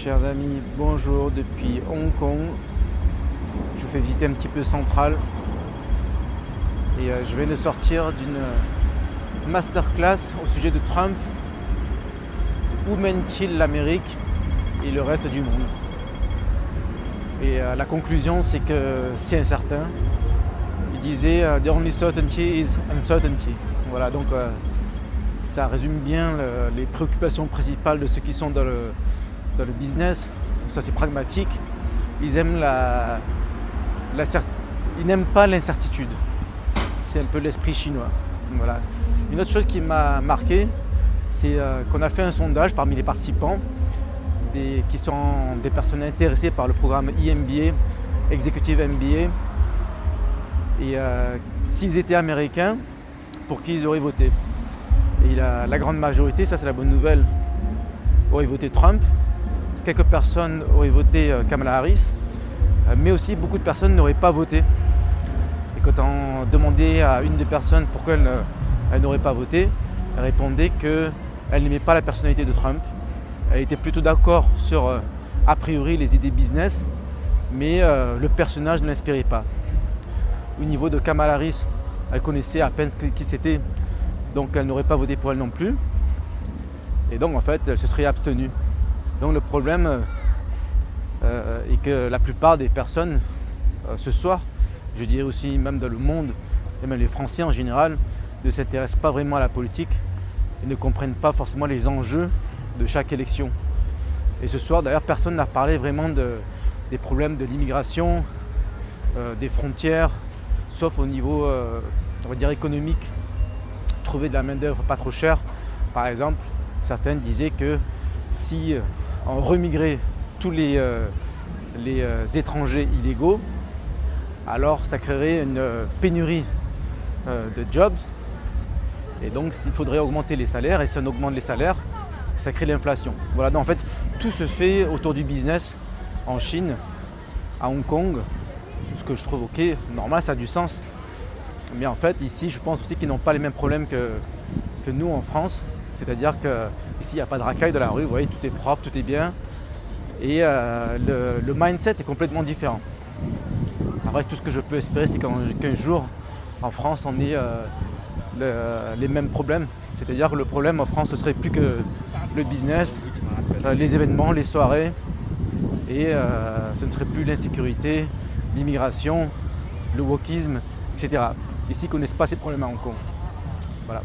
Chers amis, bonjour depuis Hong Kong. Je vous fais visiter un petit peu Central. Et je viens de sortir d'une masterclass au sujet de Trump. Où mène-t-il l'Amérique et le reste du monde? Et la conclusion, c'est que c'est incertain. Il disait The only certainty is uncertainty. Voilà, donc ça résume bien les préoccupations principales de ceux qui sont dans le business. Ça, c'est pragmatique. Ils aiment ils n'aiment pas l'incertitude. C'est un peu l'esprit chinois. Voilà. Une autre chose qui m'a marqué, c'est qu'on a fait un sondage parmi les participants qui sont des personnes intéressées par le programme EMBA, Executive MBA. Et s'ils étaient américains, pour qui ils auraient voté? Et la grande majorité, ça c'est la bonne nouvelle, aurait voté Trump. Quelques personnes auraient voté Kamala Harris, mais aussi beaucoup de personnes n'auraient pas voté. Et quand on demandait à une des personnes pourquoi elle n'aurait pas voté, elle répondait qu'elle n'aimait pas la personnalité de Trump. Elle était plutôt d'accord sur, a priori, les idées business, mais le personnage ne l'inspirait pas. Au niveau de Kamala Harris, elle connaissait à peine qui c'était, donc elle n'aurait pas voté pour elle non plus. Et donc en fait, elle se serait abstenue. Donc le problème est que la plupart des personnes ce soir, je dirais aussi même dans le monde, et même les Français en général, ne s'intéressent pas vraiment à la politique et ne comprennent pas forcément les enjeux de chaque élection. Et ce soir d'ailleurs, personne n'a parlé vraiment des problèmes de l'immigration, des frontières, sauf au niveau on va dire économique, trouver de la main d'œuvre pas trop chère. Par exemple, certains disaient que si on remigrait tous les étrangers illégaux, alors ça créerait une pénurie de jobs. Et donc il faudrait augmenter les salaires, et si on augmente les salaires, ça crée l'inflation. Voilà, donc en fait tout se fait autour du business en Chine, à Hong Kong, ce que je trouve ok, normal, ça a du sens. Mais en fait ici je pense aussi qu'ils n'ont pas les mêmes problèmes que nous en France. C'est-à-dire qu'ici il n'y a pas de racailles dans la rue, vous voyez, tout est propre, tout est bien. Et le mindset est complètement différent. Après, tout ce que je peux espérer, c'est qu'un jour, en France, on ait les mêmes problèmes. C'est-à-dire que le problème en France, ce serait plus que le business, les événements, les soirées. Et ce ne serait plus l'insécurité, l'immigration, le wokisme, etc. Ici, ils ne connaissent pas ces problèmes à Hong Kong. Voilà.